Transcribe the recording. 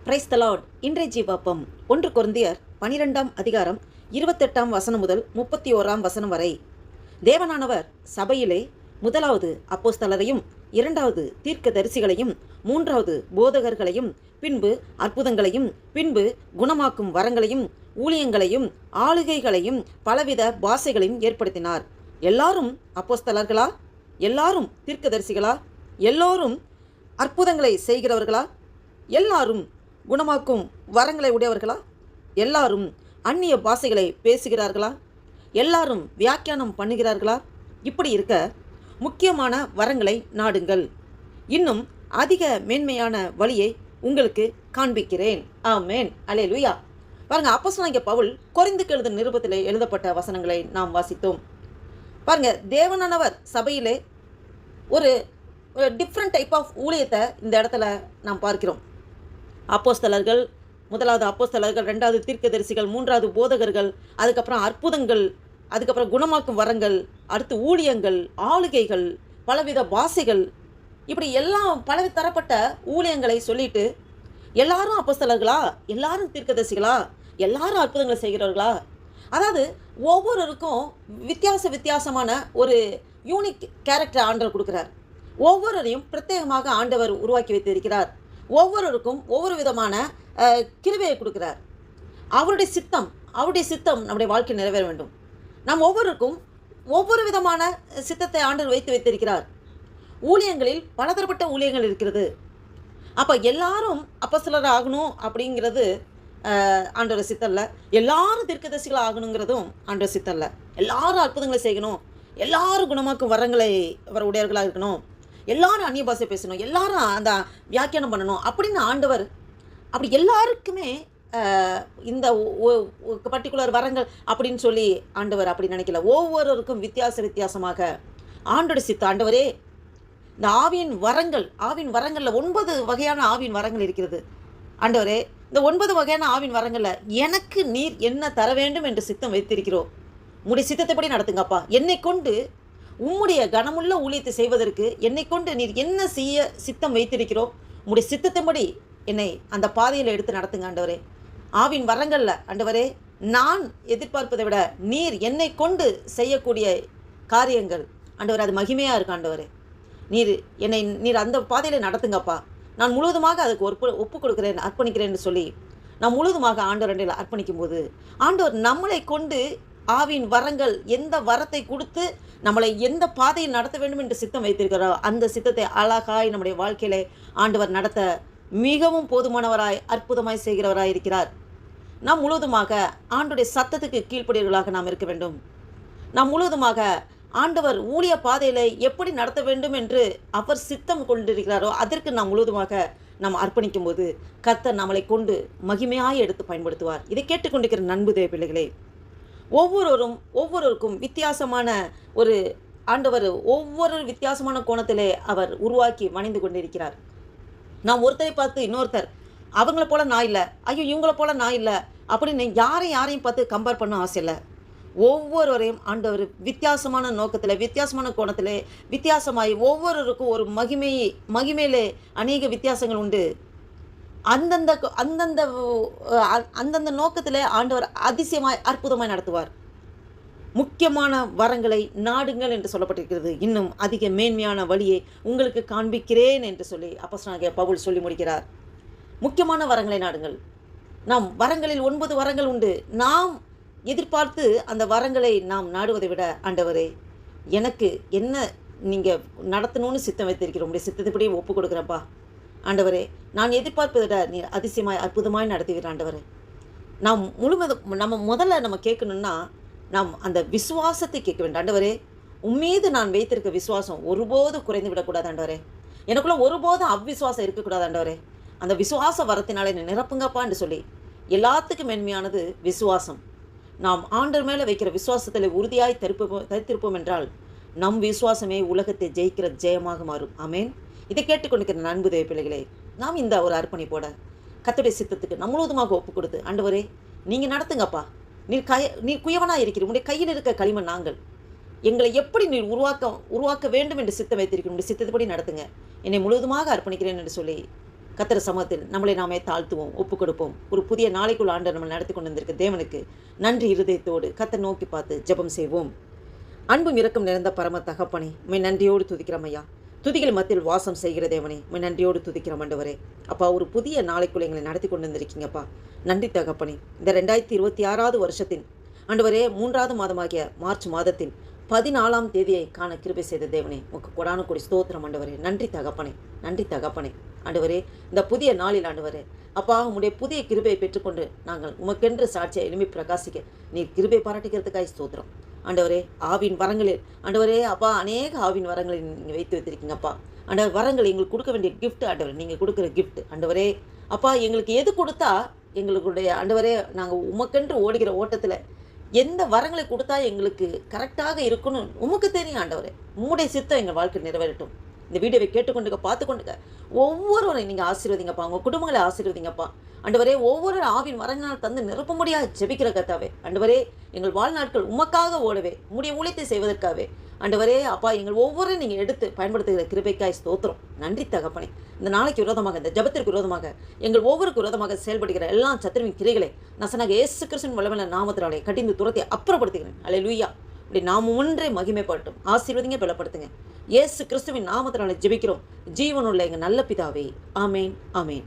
Praise the Lord. இன்றைய ஜீவாப்பம் 1 கொரிந்தியர் 12ஆம் அதிகாரம் 28ஆம் வசனம் முதல் 31ஆம் வசனம் வரை. தேவனானவர் சபையிலே முதலாவது அப்போஸ்தலரையும், இரண்டாவது தீர்க்கதரிசிகளையும், மூன்றாவது போதகர்களையும், பின்பு அற்புதங்களையும், பின்பு குணமாக்கும் வரங்களையும், ஊழியங்களையும், ஆளுகைகளையும், பலவித பாஷைகளையும் ஏற்படுத்தினார். எல்லாரும் அப்போஸ்தலர்களா? எல்லாரும் தீர்க்கதரிசிகளா? எல்லோரும் அற்புதங்களை செய்கிறவர்களா? எல்லாரும் குணமாக்கும் வரங்களை உடையவர்களா? எல்லாரும் அந்நிய பாஷைகளை பேசுகிறார்களா? எல்லாரும் வியாக்கியானம் பண்ணுகிறார்களா? இப்படி இருக்க முக்கியமான வரங்களை நாடுங்கள். இன்னும் அதிக மேன்மையான வழியை உங்களுக்கு காண்பிக்கிறேன். ஆமென். அல்லேலூயா. பாருங்க, அப்போஸ்தலனாகிய பவுல் கொரிந்துக்கு எழுதின நிருபத்திலே எழுதப்பட்ட வசனங்களை நாம் வாசித்தோம். பாருங்க, தேவனானவர் சபையிலே ஒரு டிஃப்ரெண்ட் டைப் ஆஃப் ஊழியத்தை இந்த இடத்துல நாம் பார்க்கிறோம். அப்போஸ்தலர்கள், முதலாவது அப்போஸ்தலர்கள், ரெண்டாவது தீர்க்கதரிசிகள், மூன்றாவது போதகர்கள், அதுக்கப்புறம் அற்புதங்கள், அதுக்கப்புறம் குணமாக்கும் வரங்கள், அடுத்து ஊழியங்கள், ஆளுகைகள், பலவித பாஷைகள், இப்படி எல்லாம் பல தரப்பட்ட ஊழியங்களை சொல்லிட்டு எல்லாரும் அப்போஸ்தலர்களா? எல்லாரும் தீர்க்கதரிசிகளா? எல்லாரும் அற்புதங்களை செய்கிறவர்களா? அதாவது ஒவ்வொருவருக்கும் வித்தியாசமான ஒரு யூனிக் கேரக்டர் ஆண்டவர் கொடுக்குறார். ஒவ்வொருவரையும் பிரத்யேகமாக ஆண்டவர் உருவாக்கி வைத்திருக்கிறார். ஒவ்வொருவருக்கும் ஒவ்வொரு விதமான கிருபையை கொடுக்கிறார். அவருடைய சித்தம் நம்முடைய வாழ்க்கையில் நிறைவேற வேண்டும். நாம் ஒவ்வொருவருக்கும் ஒவ்வொரு விதமான சித்தத்தை ஆண்டவர் வைத்திருக்கிறார். ஊழியங்களில் பலதரப்பட்ட ஊழியங்கள் இருக்கிறது. அப்போ எல்லாரும் அப்போஸ்தலர் ஆகணும் அப்படிங்கிறது ஆண்டவர் சித்தம் இல்லை. எல்லாரும் தீர்க்கதரிசிகள் ஆகணுங்கிறதும் ஆண்டவர் சித்தம் இல்லை. எல்லாரும் அற்புதங்களை செய்யணும், எல்லாரும் குணமாக்கும் வரங்களை அவர் உடையவர்களாக இருக்கணும், எல்லாரும் அந்நிய பாஷை பேசணும், எல்லாரும் அந்த வியாக்கியானம் பண்ணணும் அப்படின்னு ஆண்டவர் அப்படி எல்லாருக்குமே இந்த பர்டிகுலர் வரங்கள் அப்படின்னு சொல்லி ஆண்டவர் அப்படி நினைக்கல. ஒவ்வொருவருக்கும் வித்தியாசமாக ஆண்டோட சித்த ஆண்டவரே, இந்த ஆவியின் வரங்களில் 9 வகையான ஆவியின் வரங்கள் இருக்கிறது. ஆண்டவரே, இந்த 9 வகையான ஆவியின் வரங்களில் எனக்கு நீர் என்ன தர வேண்டும் என்று சித்தம் வைத்திருக்கிறோம். உம்முடைய சித்தத்தைப்படி நடத்துங்கப்பா. என்னை கொண்டு உம்முடைய கனமுள்ள ஊழியத்தை செய்வதற்கு என்னை கொண்டு நீர் என்ன செய்ய சித்தம் வைத்திருக்கிறோம், உம்முடைய சித்தத்தின்படி என்னை அந்த பாதையில் எடுத்து நடத்துங்க ஆண்டவரே. ஆவின் வரங்களில் ஆண்டவரே, நான் எதிர்பார்ப்பதை விட நீர் என்னை கொண்டு செய்யக்கூடிய காரியங்கள் ஆண்டவரே, அது மகிமையாக இருக்கு ஆண்டவரே. நீர் அந்த பாதையில் நடத்துங்கப்பா. நான் முழுவதுமாக அதுக்கு ஒப்பு கொடுக்குறேன், அர்ப்பணிக்கிறேன்னு சொல்லி நான் முழுவதுமாக ஆண்டவர் அர்ப்பணிக்கும் போது ஆண்டவர் நம்மளை கொண்டு ஆவின் வரங்கள் எந்த வரத்தை கொடுத்து நம்மளை எந்த பாதையில் நடத்த வேண்டும் என்று சித்தம் வைத்திருக்கிறாரோ அந்த சித்தத்தை அழகாய் நம்முடைய வாழ்க்கையிலே ஆண்டவர் நடத்த மிகவும் போதுமானவராய் அற்புதமாய் செய்கிறவராய் இருக்கிறார். நாம் முழுவதுமாக ஆண்டவருடைய சத்தத்துக்கு கீழ்ப்படியவர்களாக நாம் இருக்க வேண்டும். நாம் முழுவதுமாக ஆண்டவர் ஊழிய பாதையில் எப்படி நடத்த வேண்டும் என்று அவர் சித்தம் கொண்டிருக்கிறாரோ அதற்கு நாம் முழுவதுமாக நாம் அர்ப்பணிக்கும் போது கர்த்தர் நம்மளை கொண்டு மகிமையாய் எடுத்து பயன்படுத்துவார். இதை கேட்டுக்கொண்டிருக்கிற நண்பு தேவ பிள்ளைகளே, ஒவ்வொருவருக்கும் வித்தியாசமான ஒரு ஆண்டவர் ஒவ்வொரு வித்தியாசமான கோணத்திலே அவர் உருவாக்கி வணைந்து கொண்டிருக்கிறார். நாம் ஒருத்தரை பார்த்து இன்னொருத்தர் அவங்கள போல நான் இல்லை, ஐயோ இவங்கள போல நான் இல்லை அப்படின்னு யாரையும் பார்த்து கம்பேர் பண்ண ஆசை இல்லை. ஒவ்வொருவரையும் ஆண்டவர் வித்தியாசமான நோக்கத்தில், வித்தியாசமான கோணத்தில், வித்தியாசமாய் ஒவ்வொருவருக்கும் ஒரு மகிமையிலே அநேக வித்தியாசங்கள் உண்டு. அந்தந்த நோக்கத்தில் ஆண்டவர் அதிசயமாய் அற்புதமாய் நடத்துவார். முக்கியமான வரங்களை நாடுங்கள் என்று சொல்லப்பட்டிருக்கிறது. இன்னும் அதிக மேன்மையான வழியை உங்களுக்கு காண்பிக்கிறேன் என்று சொல்லி அப்போஸ்தலனாகிய பவுல் சொல்லி முடிக்கிறார். முக்கியமான வரங்களை நாடுங்கள். நாம் வரங்களில் 9 வரங்கள் உண்டு. நாம் எதிர்பார்த்து அந்த வரங்களை நாம் நாடுவதை விட ஆண்டவரே, எனக்கு என்ன நீங்கள் நடத்தணும்னு சித்தம் வைத்திருக்கிறோம், உடைய சித்தத்தைப்படி ஒப்பு கொடுக்குறப்பா ஆண்டவரே. நான் எதிர்பார்ப்பதை விட நீர் அதிசயமாய் அற்புதமாய் நடத்துவீர் ஆண்டவரே. நம்ம முதல்ல கேட்கணும்னா நாம் அந்த விசுவாசத்தை கேட்க வேண்டும். ஆண்டவரே, உம்மீது நான் வைத்திருக்க விசுவாசம் ஒருபோதும் குறைந்து விடக்கூடாது ஆண்டவரே. எனக்குள்ள ஒருபோதும் அவ்விசுவாசம் இருக்கக்கூடாது ஆண்டவரே. அந்த விசுவாச வரத்தினாலே என்னை நிரப்புங்கப்பான்னு சொல்லி எல்லாத்துக்கும் மேன்மையானது விசுவாசம். நாம் ஆண்டவர் மேலே வைக்கிற விசுவாசத்தில் உறுதியாய் தரித்திருப்போம் என்றால் நம் விசுவாசமே உலகத்தை ஜெயிக்கிற ஜெயமாக மாறும். ஆமேன். இதை கேட்டுக்கொண்டிருக்கிற நண்பு தேவ பிள்ளைகளே, நாம் இந்த ஒரு அர்ப்பணிப்போட கர்த்தருடைய சித்தத்துக்கு நம்ம முழுவதுமாக ஒப்பு கொடுத்து ஆண்டவரே நீங்கள் நடத்துங்கப்பா. நீர் குயவனாக இருக்கிறீர், உங்களுடைய கையில் இருக்க களிமண் நாங்கள். எங்களை எப்படி நீர் உருவாக்க வேண்டும் என்று சித்தம் வைத்திருக்கிறோம், சித்தத்தைப்படி நடத்துங்க. என்னை முழுவதுமாக அர்ப்பணிக்கிறேன் என்று சொல்லி கர்த்தர் சமூகத்தில் நம்மளை நாமே தாழ்த்துவோம், ஒப்பு கொடுப்போம். ஒரு புதிய நாளைக்குள் ஆண்டவர் நம்ம நடத்தி கொண்டு வந்திருக்க தேவனுக்கு நன்றி இருதயத்தோடு கர்த்தர் நோக்கி பார்த்து ஜெபம் செய்வோம். அன்பும் இரக்கம் நிறைந்த பரம தகப்பனே, உம்மை நன்றியோடு துதிக்கிறோம் ஐயா. துதிகள் மத்தியில் வாசம் செய்கிற தேவனே, உம்மை நன்றியோடு துதிக்கிறோம் ஆண்டவரே. அப்பா, ஒரு புதிய நாளைக்குள் எங்களை நடத்தி கொண்டு வந்திருக்கீங்கப்பா. நன்றி தகப்பனே. இந்த 2026 வருஷத்தின் ஆண்டவரே 3வது மாதமாகிய மார்ச் மாதத்தின் 14ஆம் தேதியை காண கிருபை செய்த தேவனே, உங்க கொடான கொடி ஸ்தோத்திரம் ஆண்டவரே. நன்றி தகப்பனே, நன்றி தகப்பனே. ஆண்டவரே, இந்த புதிய நாளில் ஆண்டவரே அப்பா, உம்முடைய புதிய கிருபையை பெற்றுக்கொண்டு நாங்கள் உமக்கென்று சாட்சியை எழுப்பி பிரகாசிக்க நீர் கிருபை பாராட்டுகிறதுக்காய் ஸ்தோத்திரம் ஆண்டவரே. ஆவின் வரங்களில் ஆண்டவரே அப்பா, அநேக ஆவின் வரங்களை நீங்கள் வைத்து வைத்திருக்கீங்கப்பா. ஆண்டவர், வரங்கள் எங்களுக்கு கொடுக்க வேண்டிய கிஃப்ட் ஆண்டவர், நீங்கள் கொடுக்குற கிஃப்ட் ஆண்டவரே அப்பா. எங்களுக்கு எது கொடுத்தா எங்களுடைய ஆண்டவரே நாங்கள் உமக்கென்று ஓடுகிற ஓட்டத்தில் எந்த வரங்களை கொடுத்தா எங்களுக்கு கரெக்டாக இருக்குன்னு உமக்கு தெரியும் ஆண்டவரே. உம்முடைய சித்தம் எங்கள் வாழ்க்கை நிறைவேறட்டும். இந்த வீடியோவை கேட்டுக்கொண்டுக்க பார்த்துக்கொண்டுக்க ஒவ்வொருவரையும் நீங்கள் ஆசீர்வதிங்கப்பா, உங்கள் குடும்பங்களை ஆசீர்வதிங்கப்பா ஆண்டவரே. ஒவ்வொரு ஆவின் வரங்களால் தந்து நிரப்ப முடியாது ஜெபிக்கிற கர்த்தாவே ஆண்டவரே. எங்கள் வாழ்நாட்கள் உமக்காக ஓடவே, உம்முடைய ஊழியத்தை செய்வதற்காகவே ஆண்டவரே அப்பா, எங்கள் ஒவ்வொருவரையும் நீங்கள் எடுத்து பயன்படுத்துகிற கிருபைக்காய் ஸ்தோத்திரம். நன்றி தகப்பனே. இந்த நாளைக்கு விரோதமாக, இந்த ஜெபத்திற்கு விரோதமாக, எங்கள் ஒவ்வொருக்கு விரோதமாக செயல்படுகிற எல்லா சத்துருவின் கிரைகளை நசனாக இயேசு கிறிஸ்துவின் வல்லமையுள்ள நாமத்தினாலே கடிந்து துரத்தி அப்புறப்படுத்துகிறேன். அல்லேலூயா. அப்படி நாம் ஒன்றே மகிமைப்படட்டும். ஆசீர்வதிங்க, பலப்படுத்துங்க. இயேசு கிறிஸ்துவின் நாமத்தினாலே ஜெபிக்கிறோம் ஜீவனுள்ள எங்கள் நல்ல பிதாவே. ஆமேன், ஆமேன்.